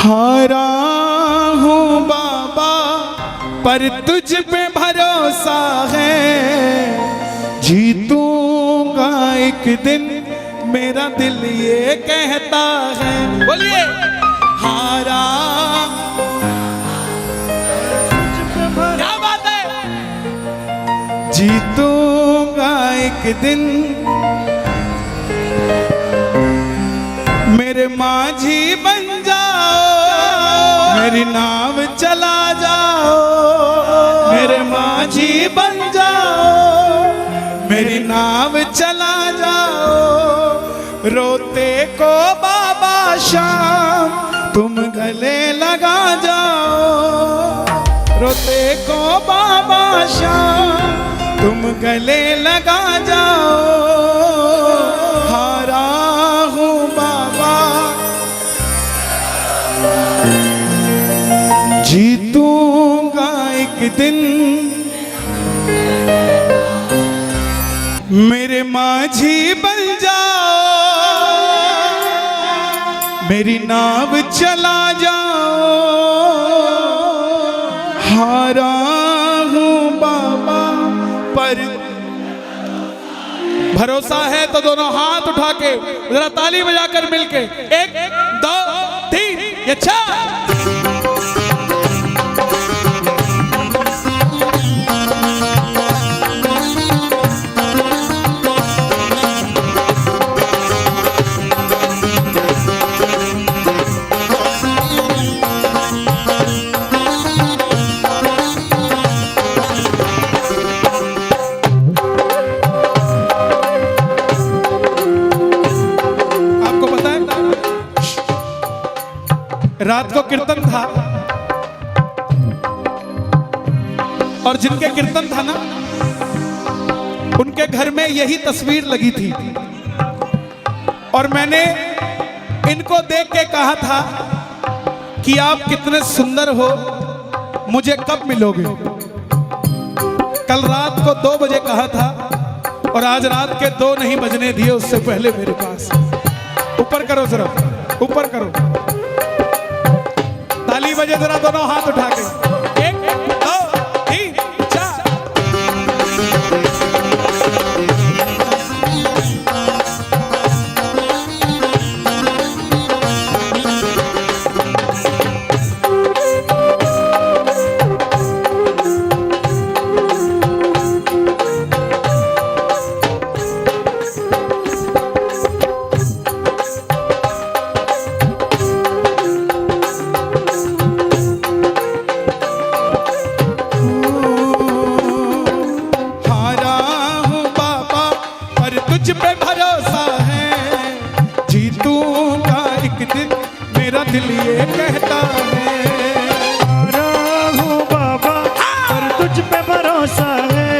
हारा हूँ बाबा पर तुझ पे भरोसा है, जीतूंगा एक दिन मेरा दिल ये कहता है। बोलिए हारा, क्या बात है, जीतूंगा एक दिन मेरे माझी बन जाओ, मेरी नाव चला जाओ, मेरे माझी बन जाओ, मेरी नाव चला जाओ। रोते को बाबा शाम तुम गले लगा जाओ, रोते को बाबा शाम तुम गले लगा जाओ। हारा हूँ बाबा जीतूंगा एक दिन मेरे माझी बन जाओ, मेरी नाव चला जाओ। हारा हूँ बाबा पर भरोसा है तो दोनों हाथ उठा के जरा ताली बजाकर मिलके 1 2 3 ये 4। रात को कीर्तन था और जिनके कीर्तन था ना उनके घर में यही तस्वीर लगी थी और मैंने इनको देख के कहा था कि आप कितने सुंदर हो, मुझे कब मिलोगे। कल रात को 2 बजे कहा था और आज रात के 2 नहीं बजने दिए उससे पहले मेरे पास। ऊपर करो जरा, ऊपर करो, ताली बजे जरा दोनों हाथ उठा के 1 2 3 4। तुझ पे भरोसा है, जीतूंगा एक दिन मेरा दिल ये कहता है। हारा हूँ बाबा पर तुझ पे भरोसा है,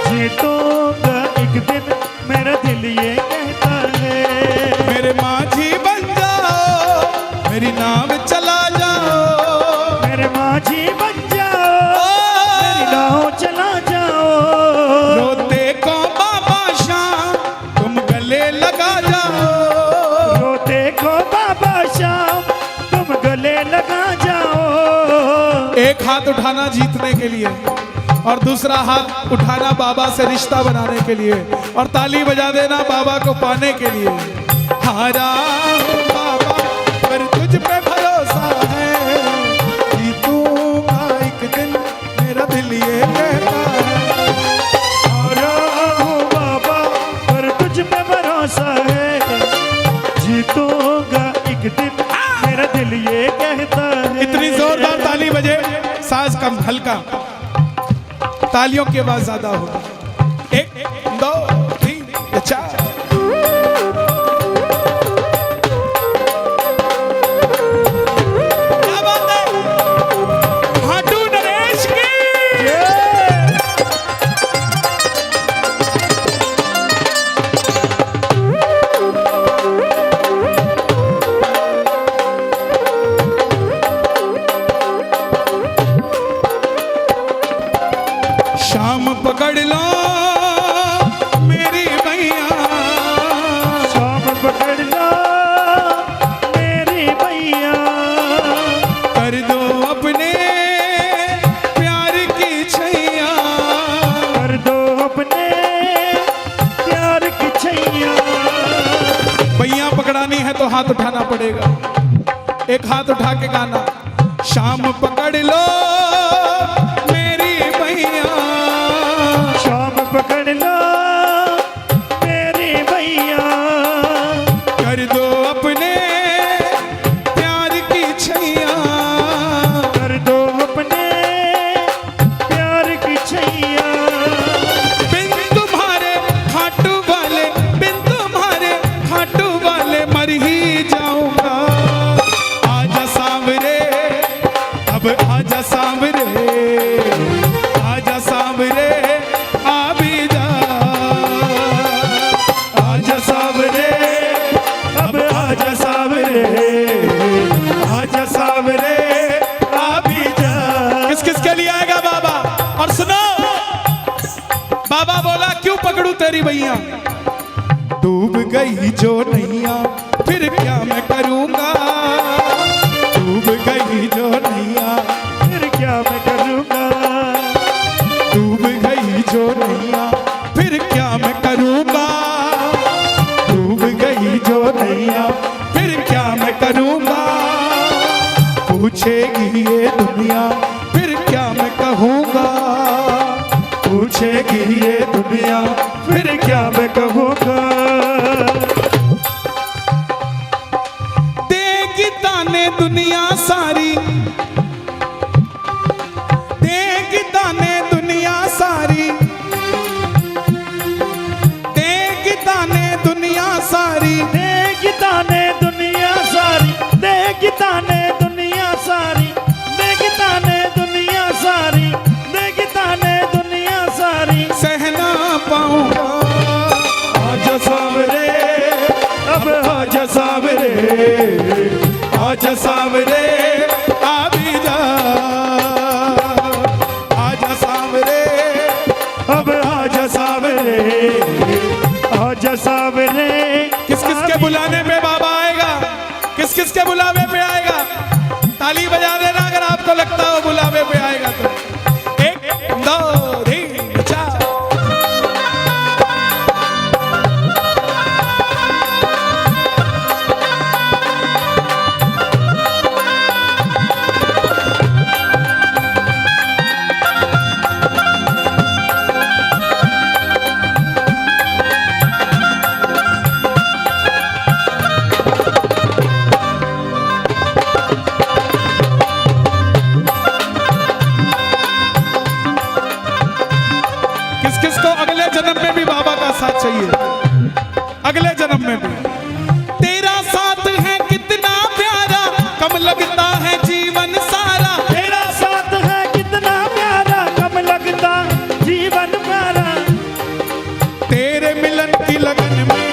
जीतूंगा एक दिन मेरा दिल ये कहता है। मेरे माझी बन जाओ, मेरी नाव चला जाओ, मेरे माझी बन जाओ, मेरी नाव चला जाओ। रोते को बाबा शाम तुम गले लगा जाओ, रोते को बाबा शाम तुम गले लगा जाओ। एक हाथ उठाना जीतने के लिए और दूसरा हाथ उठाना बाबा से रिश्ता बनाने के लिए और ताली बजा देना बाबा को पाने के लिए। हारा हूँ बाबा पर तुझ पे भरोसा है, जीतूंगा एक दिन मेरा दिल ये कहता है। हारा हूँ बाबा पर तुझ पे भरोसा है, जीतूंगा एक दिन मेरा दिल ये कहता है। इतनी जोरदार ताली बजे, साज कम हल्का, तालियों की आवाज ज्यादा हो। 1 2 3 4। क्या बात है, भाटू नरेश की शाम पकड़ लो हाथ उठाना पड़ेगा। एक हाथ उठा के गाना, शाम पकड़ लो मेरी मैया, शाम पकड़ लो मेरी मैया, कर दो अपने प्यार की छैया, कर दो अपने प्यार की छैया। बिन तुम्हारे खाटू वाले, बिन तुम्हारे खाटू वाले मर ही जाऊंगा। आजा सांवरे, अब आजा सांवरे, आजा सांवरे, आ भी जा। आजा सांवरे, अब आजा सावरे, आजा सावरे, आ भी जा। किस किस के लिए आएगा बाबा? और सुनो, बाबा बोला क्यों पकड़ू तेरी भैया, डूब गई जो नैया फिर क्या मैं करूंगा, डूब गई जो नैया, फिर क्या मैं करूँगा, डूब गई जो नैया फिर क्या मैं करूंगा, डूब गई जो नैया फिर क्या मैं करूंगा। पूछेगी ये दुनिया फिर क्या मैं कहूंगा, पूछेगी ये दुनिया फिर क्या मैं कहूँगा। देगी ताने दुनिया सारी, देगी ताने दुनिया सारी, देगी ताने दुनिया सारी, देगी ताने दुनिया सारी, देगी ताने दुनिया सारी, देगी ताने दुनिया सारी, देगी ताने दुनिया सारी। सहना पाऊंगा। आजा सावरे, अब आजा सावरे, आजा सांवरे, आ भी जा। आजा सांवरे, अब आजा सावरे, आजा सावरे। किस किस के बुलाने पे बाबा आएगा, किस किस के बुलावे पे आएगा? ताली बजा देना अगर आपको लगता हो बुलावे पे आएगा तो। 1 2 3 4। किस किस को अगले जन्म में भी बाबा का साथ चाहिए? अगले जन्म में भी तेरा साथ है कितना प्यारा, कम लगता है जीवन सारा। तेरा साथ है कितना प्यारा, कम लगता जीवन प्यारा। तेरे मिलन की लगन में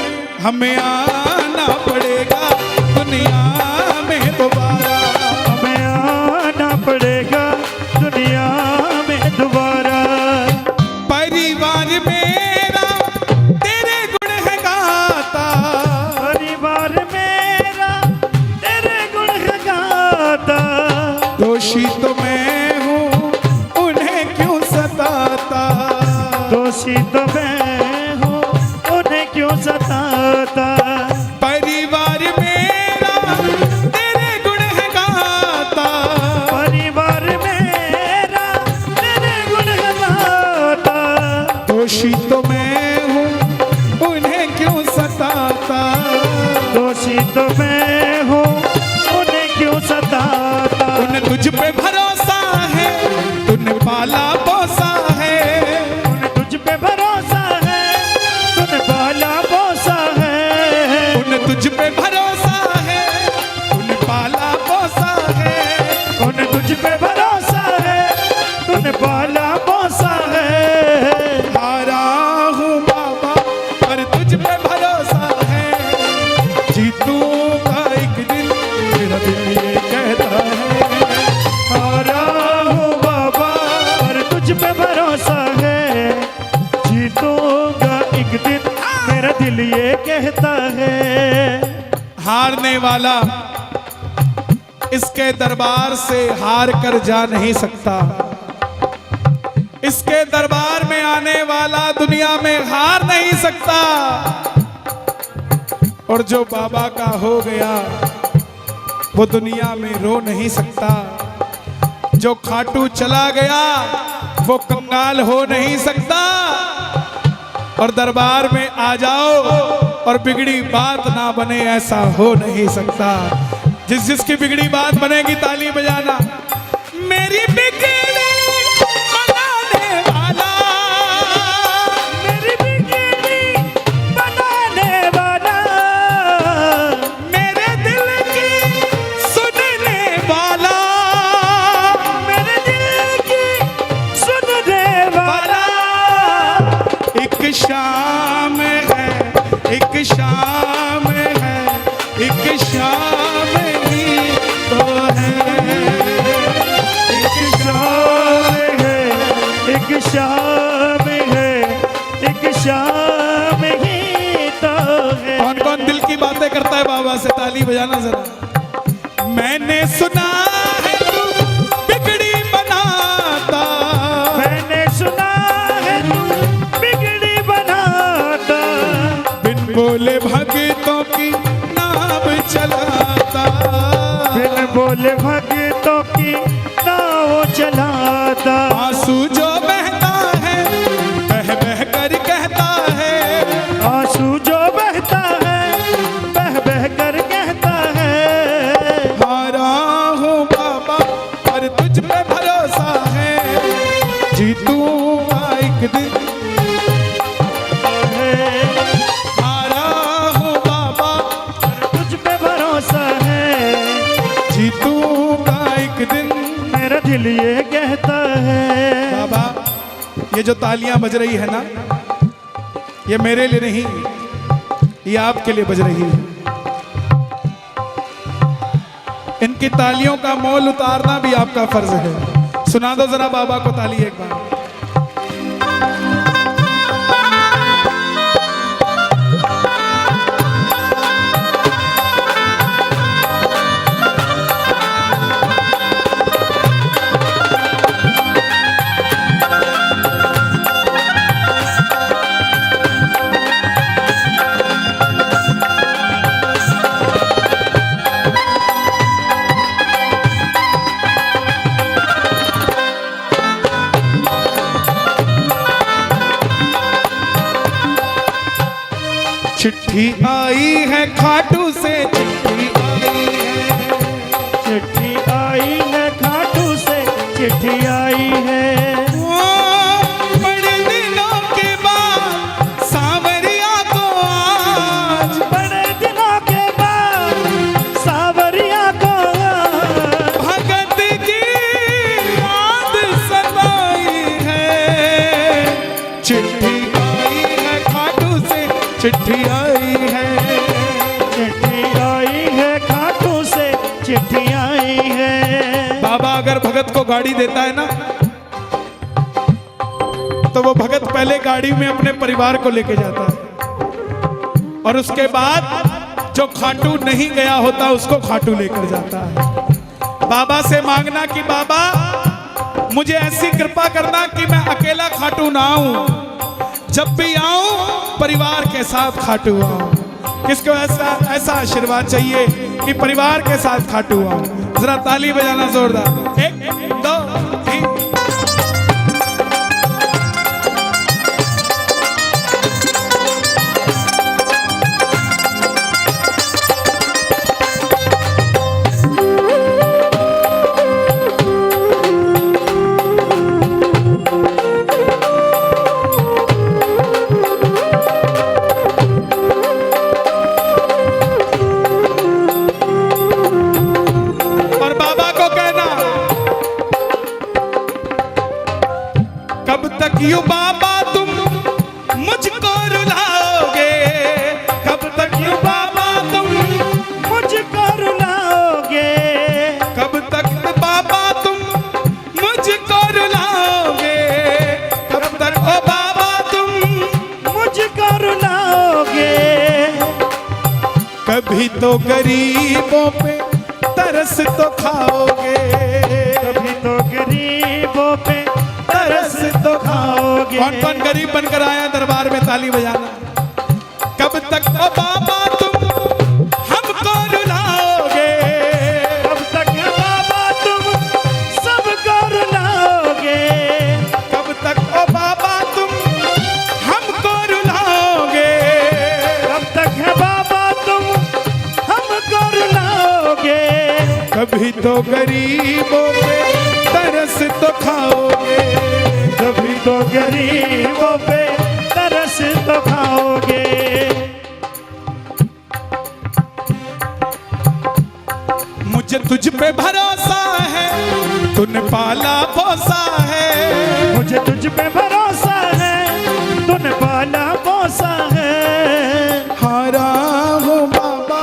हमें आना पड़ेगा दुनिया में दोबारा, हमें आना पड़ेगा दुनिया में दोबारा। परिवार मेरा तेरे गुण है गाता, परिवार मेरा तेरे गुण है गाता। दोषी तो मैं हूँ उन्हें क्यों सताता, दोषी तो मैं हूँ उन्हें क्यों सताता। परिवार मेरा तेरे गुण है गाता, परिवार मेरा तेरे गुण है गाता। दोषी तो मैं हूँ उन्हें क्यों सताता, दोषी तो मैं हूँ उन्हें क्यों सताता। उन्हें तुझ पे भरोसा है, तूने पाला पोसा है, उन्हें तुझ पे भरोसा है, तूने पाला पोसा है। उन्हें तुझ पे भरोसा है, तूने पाला पोसा है, उन्हें तुझ पे भरोसा है, तूने पाला पोसा है। हारा हूँ बाबा पर तुझ पे भरोसा है, जीतूंगा एक दिन मेरा दिल ये कहता है। हारा हूँ बाबा पर तुझ पे भरोसा है, जीतूंगा एक दिन मेरा दिल ये कहता है। हारने वाला इसके दरबार से हार कर जा नहीं सकता, इसके दरबार में आने वाला दुनिया में हार नहीं सकता। और जो बाबा का हो गया वो दुनिया में रो नहीं सकता। जो खाटू चला गया वो कंगाल हो नहीं सकता। और दरबार में आ जाओ और बिगड़ी बात ना बने, ऐसा हो नहीं सकता। जिसकी बिगड़ी बात बनेगी ताली बजाना। मेरी बिगड़ी बनाने वाला, मेरी बिगड़ी बनाने वाला, मेरे दिल की सुनने वाला, मेरे दिल की सुनने वाला। एक शाम है, एक शाम है, एक शाम ही तो है। एक शाम है, एक शाम है, एक शाम ही तो है। कौन कौन दिल की बातें करता है बाबा से? ताली बजाना जरा। मैंने सुना है तू बिगड़ी बनाता, मैंने सुना है तू बिगड़ी बनाता, बिन बोले भगतों की नाव चलाता, बिन बोले भगतों की नाव चलाता। आंसू जो बहता है बह बह कर कहता है, आंसू जो बहता है बह बह कर कहता है। हारा हूँ बाबा पर तुझ पे भरोसा है, जीतूंगा एक दिन। हारा हूँ बाबा तुझ पे भरोसा है, जीतूंगा एक दिन। मेरा दिल ये कहता है। बाबा ये जो तालियां बज रही है ना, ये मेरे लिए नहीं, ये आपके लिए बज रही है। इनकी तालियों का मोल उतारना भी आपका फर्ज है। सुना दो जरा बाबा को ताली एक बार। चिट्ठी आई है खाटू से, चिट्ठी आई है, चिट्ठी आई है खाटू से, चिट्ठी आई है। ओ, बड़े दिनों के बाद सांवरिया को आज, बड़े दिनों के बाद सावरिया को भगत की याद सताई है। चिट्ठी आई है खाटू से, चिट्ठी आई है, चिट्ठी आई है खाटू से, चिट्ठी आई है। बाबा अगर भगत को गाड़ी देता है ना, तो वो भगत पहले गाड़ी में अपने परिवार को लेके जाता है और उसके बाद जो खाटू नहीं गया होता उसको खाटू लेकर जाता है। बाबा से मांगना कि बाबा मुझे ऐसी कृपा करना कि मैं अकेला खाटू ना आऊं, जब भी आऊं परिवार के साथ खाटू आऊं। किसको ऐसा आशीर्वाद चाहिए कि परिवार के साथ खाटू आऊं? जरा ताली बजाना जोरदार। एक दो तीन। यू बाबा तुम मुझको रुलाओगे, कब तक यू बाबा तुम मुझको रुलाओगे, कब तक बाबा तुम मुझको रुलाओगे, कब तक ओ बाबा तुम मुझको रुलाओगे। कभी तो गरीबों पे तरस तो खाओगे, कभी तो गरीबों पे तरस तो खाओगे। कौन कौन गरीब बनकर आया दरबार में? ताली बजाना। कब तक ओ बाबा तुम कभी तो गरीबों पे तरस तो खाओगे, कभी तो गरीबों पे तरस तो खाओगे। मुझे तुझ पे भरोसा है, तूने पाला पोसा है। मुझे तुझ पे भरोसा है, तूने पाला पोसा है। हारा हो बाबा,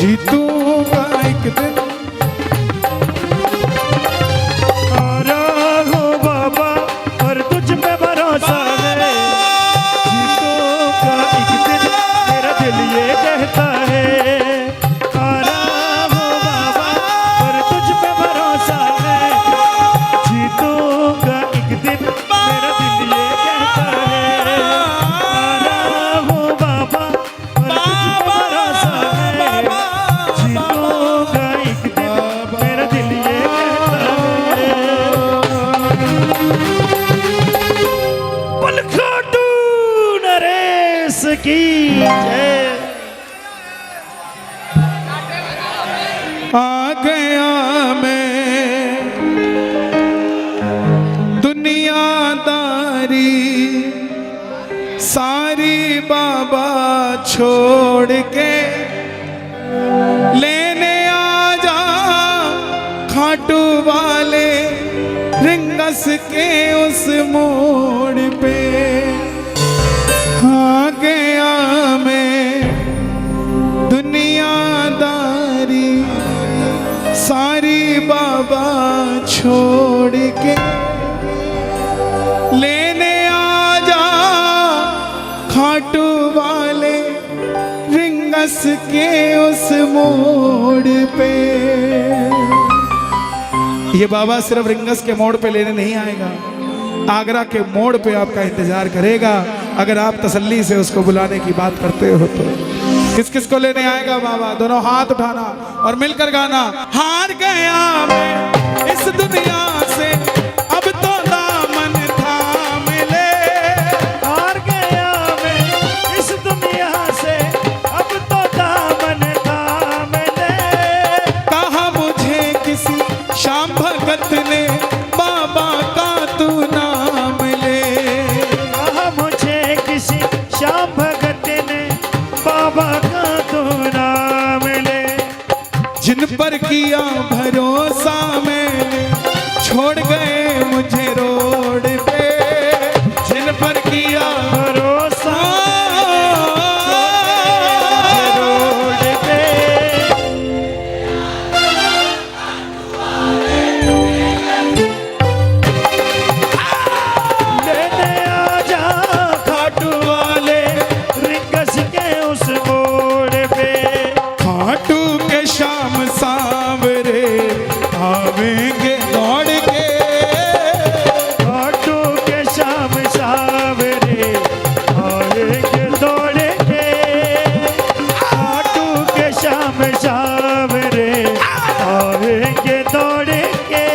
जीतूंगा एक दिन। हारा हो बाबा और तुझ पे भरोसा है, जीतूंगा एक दिन, मेरा दिल ये कहता है। हारा हो बाबा और तुझ पे भरोसा है, जीतूंगा एक दिन, मेरा दिल ये कहता है। हारा हो बाबा और तुझ पे भरोसा है, जीतूंगा एक दिन, मेरा दिल ये कहता है। पलखाटू नरेश की जय। आ गया मैं दुनियादारी सारी बाबा छोड़ के, लेने आ जा खाटू वाले रिंगस के उस मोड़ पे। आ गया मैं दुनियादारी सारी बाबा छोड़ के, लेने आ जा खाटू वाले रिंगस के उस मोड़ पे। ये बाबा सिर्फ रिंगस के मोड़ पे लेने नहीं आएगा, आगरा के मोड़ पे आपका इंतजार करेगा। अगर आप तसल्ली से उसको बुलाने की बात करते हो तो किस किस को लेने आएगा बाबा? दोनों हाथ उठाना और मिलकर गाना। हार गया मैं इस दुनिया से, अब तो दामन थाम ले। हार गया मैं इस दुनिया से, अब तो दामन थाम ले। कहा मुझे किसी शाम भगत ने बाबा का तू नाम ले। कहा मुझे किसी श्याम भगत ने बाबा का तो नाम ले। जिन पर किया भरोसा मैंने, छोड़ गए मुझे रोड पे। जिन पर किया भरोसा रोड पे। लेने आ जा खाटू वाले रिंगस के उस मोड़ पे। खाटू के शाम सांवरे आवेंगे दौड़ के। खाटू के शाम सावरे आएंगे दौड़ के। खाटू के शाम सावरे आएंगे दौड़ के।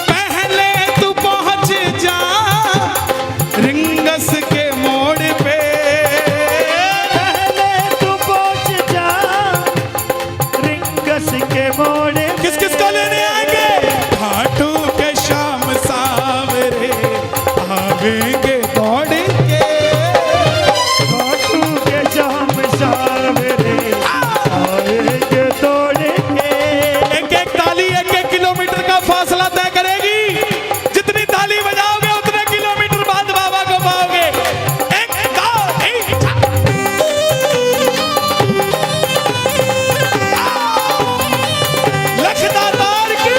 पहले तू पहुंच जा रिंगस के मोड़ पे। पहले तू पहुंच जा रिंगस के मोड़ पे। किस किस को लेने आएंगे? खाटू के शाम सांवरे आवेंगे दौड़ के। खाटू के शाम सावरे आएंगे दौड़ के। एक एक ताली एक एक किलोमीटर का फासला तय करेगी। जितनी ताली बजाओगे उतने किलोमीटर बाद बाबा को पाओगे। एक दो तीन लखदातार की।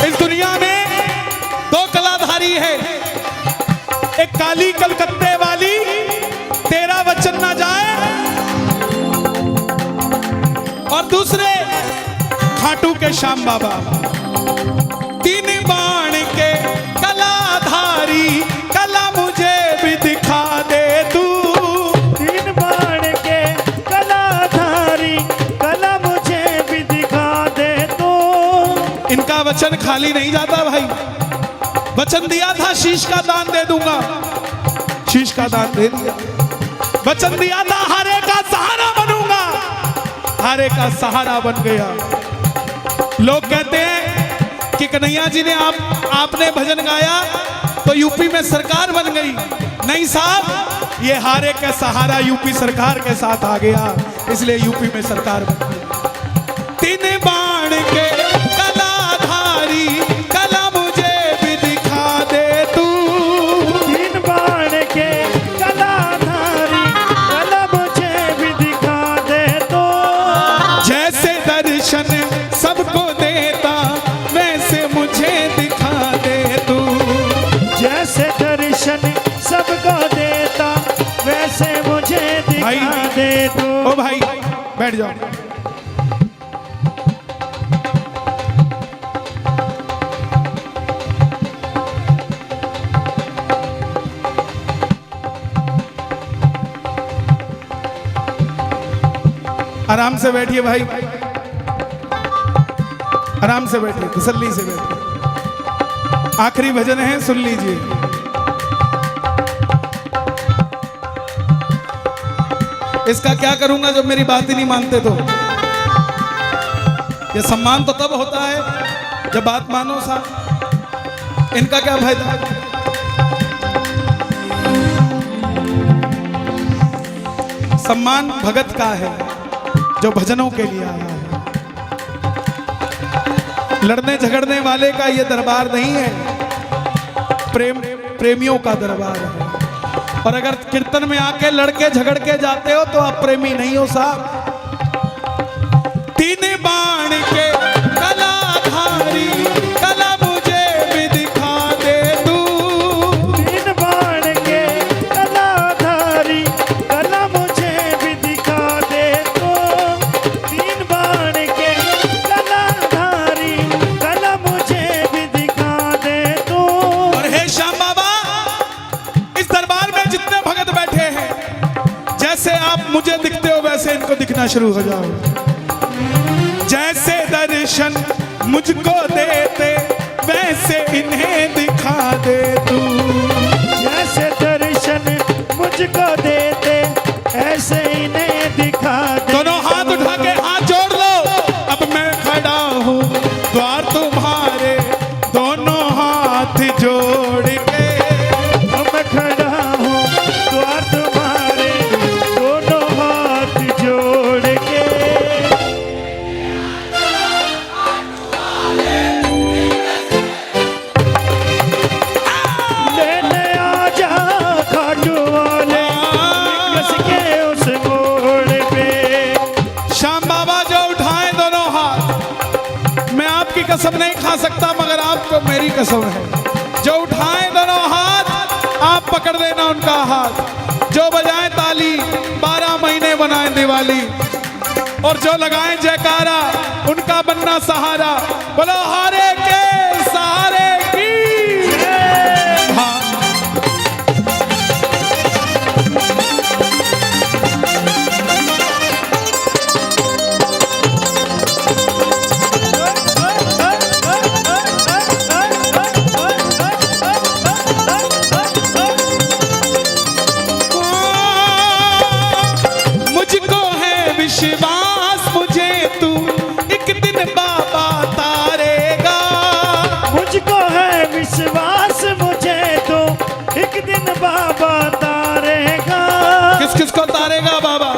इस दुनिया में दो कलाधारी है, एक काली कलकत्ते वाली तेरा वचन ना जाए, और दूसरे खाटू के श्याम बाबा। तीन बाण के कलाधारी कला मुझे भी दिखा दे तू। तीन बाण के कलाधारी वचन खाली नहीं जाता भाई। वचन दिया था शीश का दान दे दूंगा, शीश का दान दे दिया। वचन दिया था हारे का सहारा बनूंगा, हारे का सहारा बन गया। लोग कहते हैं कि कन्हैया जी ने आपने भजन गाया तो यूपी में सरकार बन गई। नहीं साहब, ये हारे का सहारा यूपी सरकार के साथ आ गया, इसलिए यूपी में सरकार बन गई। तीन बाण के कलाधारी कला मुझे भी दिखा दे तू। तीन बाण के कलाधारी कला मुझे भी दिखा दे तू। जैसे दर्शन सबको देता वैसे मुझे दिखा दे तू। जैसे दर्शन सबको देता वैसे मुझे दिखा दे तू। ओ भाई बैठ जाओ। आराम से बैठिए भाई, आराम से बैठिए, तसल्ली से बैठिए। आखिरी भजन है, सुन लीजिए। इसका क्या करूंगा जब मेरी बात ही नहीं मानते तो? ये सम्मान तो तब होता है जब बात मानो साहब। इनका क्या फायदा? सम्मान भगत का है जो भजनों के लिए आया है। लड़ने झगड़ने वाले का ये दरबार नहीं है, प्रेमियों का दरबार है। और अगर कीर्तन में आके लड़के झगड़ के जाते हो तो आप प्रेमी नहीं हो साहब। तीन बाण के कलाधारी कला मुझे भी दिखा दे तू। तीन बाण के कलाधारी कला मुझे भी दिखा दे तू। तीन बाण के कलाधारी कला मुझे भी दिखा दे तू। और हे श्याम बाबा, इस दरबार में जितने भगत बैठे हैं, जैसे आप मुझे दिखते हो वैसे इनको दिखना शुरू हो जाओ। जैसे दर्शन मुझको देते वैसे इन्हें दिखा दे तू। जैसे दर्शन मुझको देते ऐसे इन्हें दिखा दे। दोनों हाथ उठा के हाथ जोड़ लो। अब मैं खड़ा हूँ द्वार तुम्हारे, दोनों हाथ जोड़ के। अब मैं खड़ा हूँ द्वार तुम्हारे, दोनों हाथ जोड़ के। लेने आजा खाटू वाले कस के उस मोड़ पे। श्याम बाबा जो उठाए दोनों हाथ, मैं आपकी कसम नहीं खा सकता मगर आपको मेरी कसम है, जो उठाए दोनों हाथ आप पकड़ लेना उनका हाथ। जो बजाए ताली 12 महीने बनाए दिवाली, और जो लगाए जयकारा उनका बनना सहारा। बोलो हारे के सहारे की। हाँ। मुझको है विश्वास मुझे तू एक दिन बाबा तारेगा। मुझको है विश्वास मुझे तो एक दिन बाबा तारेगा। किस किस को तारेगा बाबा?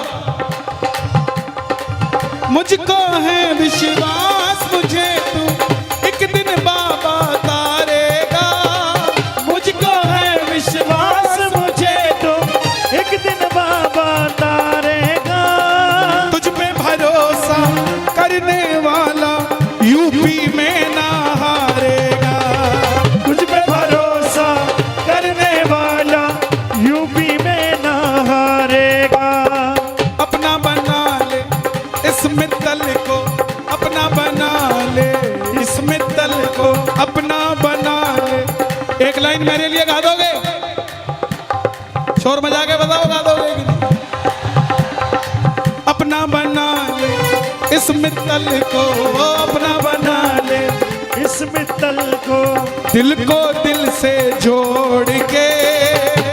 मुझको है विश्वास मुझे तू एक दिन बाबा तारेगा। मुझको है विश्वास मुझे तो एक दिन बाबा तारेगा। तुझ पे भरोसा करने वाला यूपी में ना हारेगा। तुझ पे भरोसा करने वाला यूपी में ना हारेगा। अपना बना ले इस मित्तल को, अपना बना ले इस मित्तल को, अपना बना ले। एक लाइन मेरे लिए गा दोगे? शोर मजा के बताओ, गा दोगे कि नहीं? अपना बना ले इस मित्तल को, अपना बना ले इस मित्तल को दिल को दिल से जोड़ के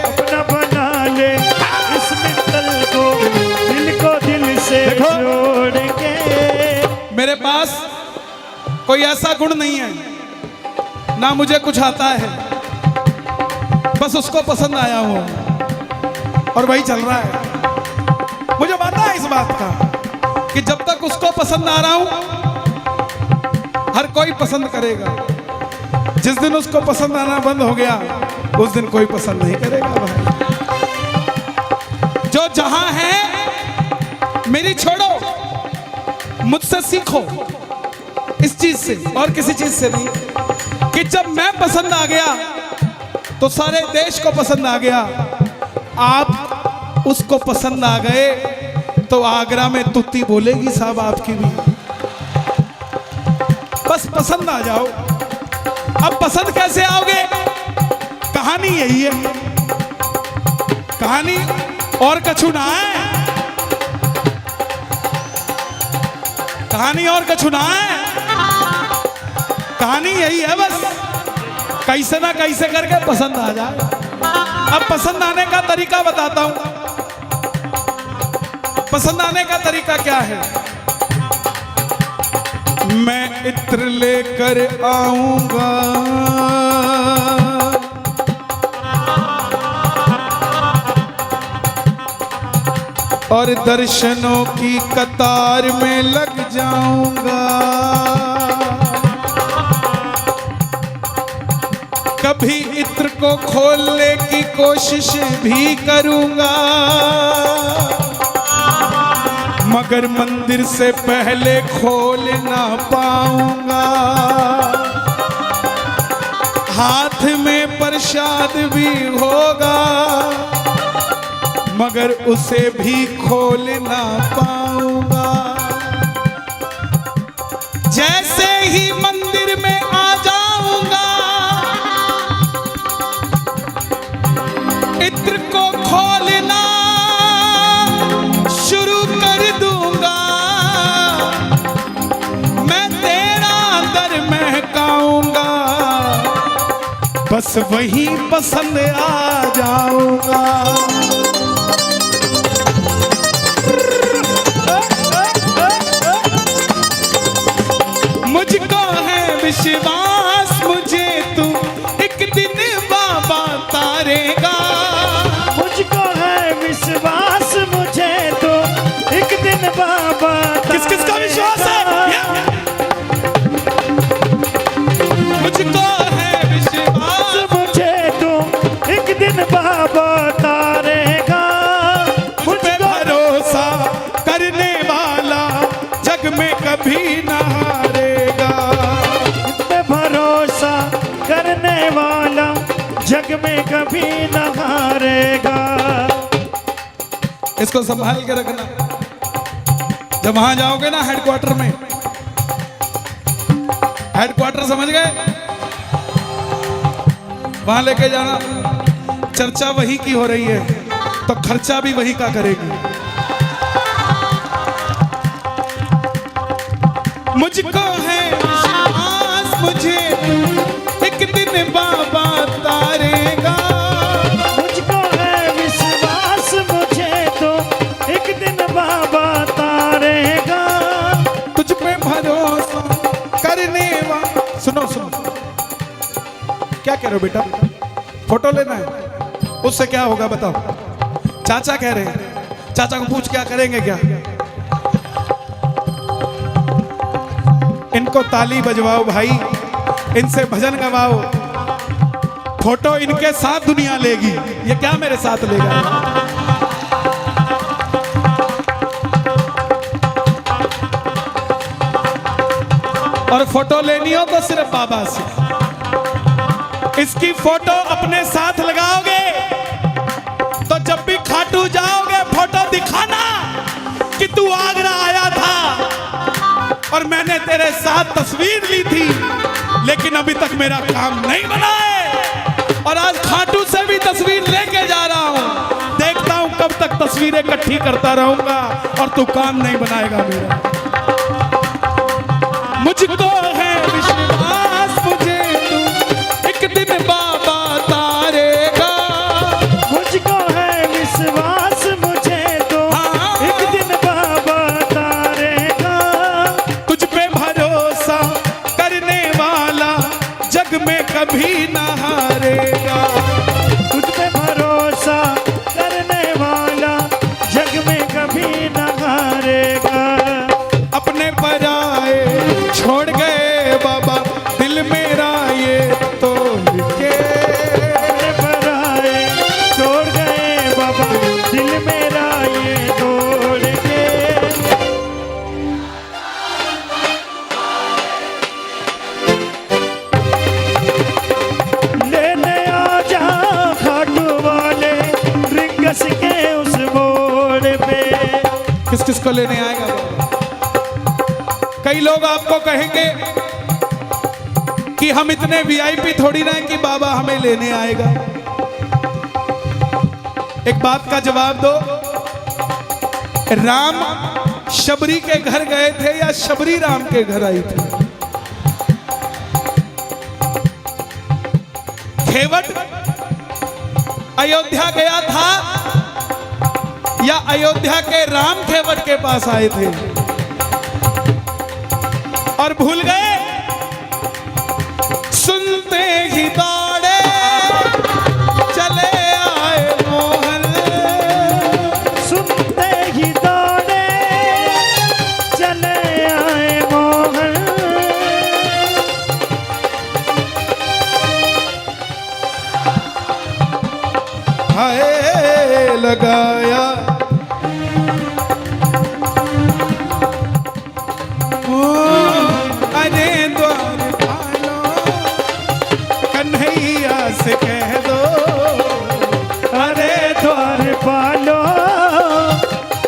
अपना बना ले, इस मित्तल को दिल को दिल से देखो। जोड़ के। मेरे पास कोई ऐसा गुण नहीं है, ना मुझे कुछ आता है, बस उसको पसंद आया हूं और वही चल रहा है। मुझे पता है इस बात का कि जब तक उसको पसंद आ रहा हूं हर कोई पसंद करेगा। जिस दिन उसको पसंद आना बंद हो गया उस दिन कोई पसंद नहीं करेगा भाई। जो जहां है मेरी छोड़ो, मुझसे सीखो इस चीज से और किसी चीज से नहीं, कि जब मैं पसंद आ गया तो सारे देश को पसंद आ गया। आप उसको पसंद आ गए तो आगरा में तुत्ती बोलेगी साहब आपकी भी। बस पसंद आ जाओ। अब पसंद कैसे आओगे? कहानी यही है, कहानी और कछु ना है, कहानी और कछु ना है, कहानी यही है बस, कैसे ना कैसे करके पसंद आ जाए। अब पसंद आने का तरीका बताता हूं। पसंद आने का तरीका क्या है? मैं इत्र लेकर आऊंगा, और दर्शनों की कतार में लग जाऊंगा। कभी इत्र को खोलने की कोशिश भी करूंगा, मगर मंदिर से पहले खोल ना पाऊंगा। हाथ में प्रसाद भी होगा, मगर उसे भी खोल ना पाऊंगा। जैसे ही मंदिर में आ जाऊंगा, इत्र को खोलना शुरू कर दूंगा। मैं तेरा अंदर महकाऊंगा, बस वही पसंद आ जाऊंगा। मुझको है विश्वास, मुझे तू एक दिन बाबा तारेगा। मुझको है विश्वास, मुझे तो एक दिन बाबा किस किस का विश्वास है? मुझको है विश्वास, मुझे तो एक दिन बाबा तारेगा। मुझ पे भरोसा करने वाला जग में कभी न हारेगा। मुझ पे भरोसा करने वाला जग में कभी न हारेगा। इसको संभाल के रखना। जब वहां जाओगे ना हेडक्वार्टर में, हेडक्वार्टर समझ गए, वहां लेके जाना। चर्चा वही की हो रही है तो खर्चा भी वही का करेगी। मुझको है विश्वास, मुझे एक दिन बाबा तारेगा। मुझको है विश्वास, मुझे तो एक दिन बाबा तारेगा। तुझ पे भरोसा करने वाला। सुनो सुनो, क्या कह रहे हो बेटा? फोटो लेना है, उससे क्या होगा बताओ? चाचा कह रहे हैं, चाचा को पूछ क्या करेंगे क्या? इनको ताली बजवाओ भाई, इनसे भजन गवाओ। फोटो इनके साथ दुनिया लेगी, ये क्या मेरे साथ लेगा? और फोटो लेनी हो तो सिर्फ बाबा से। इसकी फोटो अपने साथ लगाओगे तो जब भी खाटू जाओगे फोटो दिखाना कि तू आगरा आया था और मैंने तेरे साथ तस्वीर ली थी, लेकिन अभी तक मेरा काम नहीं बना है। और आज खाटू से भी तस्वीर लेके जा रहा हूं। देखता हूं कब तक तस्वीरें इकट्ठी करता रहूंगा और तू काम नहीं बनाएगा मेरा। मुझको है विश्वास, कभी न हारेगा। तुझ पे भरोसा करने वाला जग में कभी न हारेगा। अपने पराए छोड़ गए बाबा, दिल मेरा ये तोड़ के। अपने पराए छोड़ गए बाबा, दिल मेरा ये तोड़ के। लेने आ जा खाटू वाले रिंगस के उस मोड़ पे। किस किस को लेने आएगा बाबा? कई लोग आपको कहेंगे कि हम इतने वीआईपी थोड़ी ना है कि बाबा हमें लेने आएगा। एक बात का जवाब दो, राम शबरी के घर गए थे या शबरी राम के घर आई थी? खेवट अयोध्या गया था या अयोध्या के राम खेवट के पास आए थे? और भूल गए, सुनते ही दौड़े चले आए मोहन। सुनते ही दौड़े चले आए मोहन। हाय लगाया अरे द्वार पालो, कन्हैया से कह दो। अरे द्वार पालो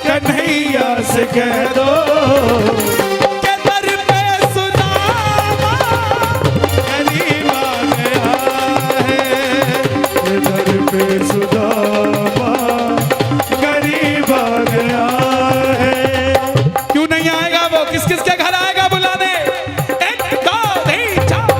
कन्हैया से कह दो। के दर पे सुदामा करीब आ गया है। दर पे सुदामा करीब आ गया है। क्यों नहीं आएगा वो? किस किस के घर आएगा बुलाने? एक दो तीन चार।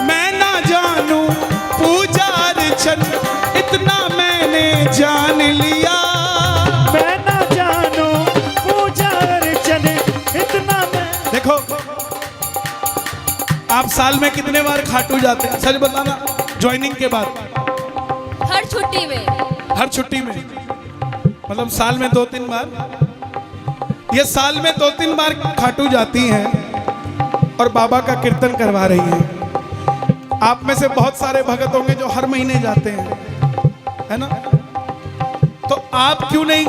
मैं ना जानू पूजा अर्चन, इतना मैंने जान लिया। मैं ना जानू पूजा अर्चन, इतना मैं। देखो, आप साल में कितने बार खाटू जाते हैं? सच बताना, ज्वाइनिंग के बाद। हर छुट्टी में। हर छुट्टी में मतलब साल में 2-3 बार। ये साल में 2-3 बार खाटू जाती हैं और बाबा का कीर्तन करवा रही हैं। आप में से बहुत सारे भगत होंगे जो हर महीने जाते हैं, है ना? तो आप क्यों नहीं,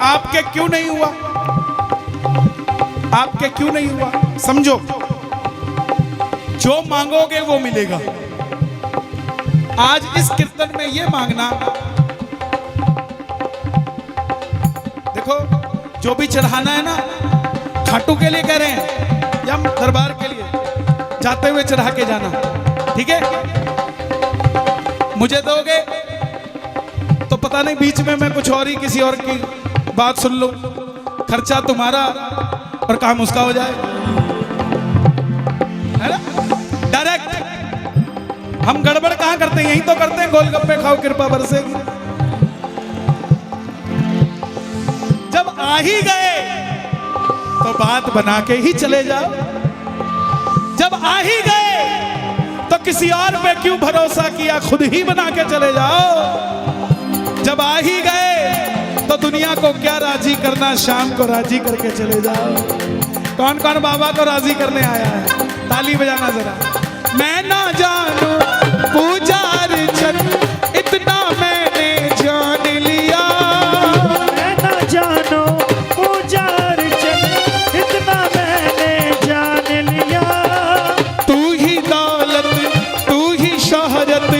आपके क्यों नहीं हुआ? आपके क्यों नहीं हुआ? समझो, जो मांगोगे वो मिलेगा। आज इस कीर्तन में ये मांगना, देखो जो भी चढ़ाना है ना, खाटू के लिए कह रहे हैं या दरबार के लिए, जाते हुए चढ़ा के जाना, ठीक है? मुझे दोगे तो पता नहीं बीच में मैं कुछ और ही किसी और की बात सुन लूं, खर्चा तुम्हारा और काम उसका हो जाए, है ना? डायरेक्ट हम गड़बड़ कहां करते हैं? यही तो करते हैं, गोलगप्पे खाओ कृपा बरसेगी। जब आ ही गए तो बात बना के ही चले जाओ। जब आ ही गए तो किसी और पे क्यों भरोसा किया, खुद ही बना के चले जाओ। जब आ ही गए तो दुनिया को क्या राजी करना, शाम को राजी करके चले जाओ। कौन कौन बाबा को राजी करने आया है? ताली बजाना जरा। मैं ना जानू पूजा अर्चन, इतना मैंने जान लिया। मैं ना जानू पूजा अर्चन, इतना मैंने जान लिया। तू ही दौलत, तू ही शोहरत,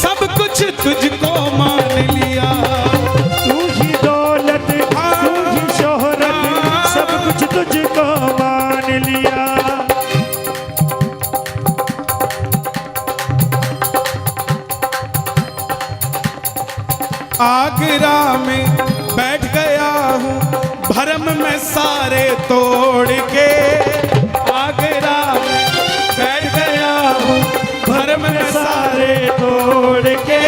सब कुछ तुझको मान लिया। तू ही दौलत, तू ही शोहरत, सब कुछ तुझको मान लिया। आगरा में बैठ गया हूँ भरम में सारे तोड़ के। आगरा में बैठ गया हूँ भरम में सारे तोड़ के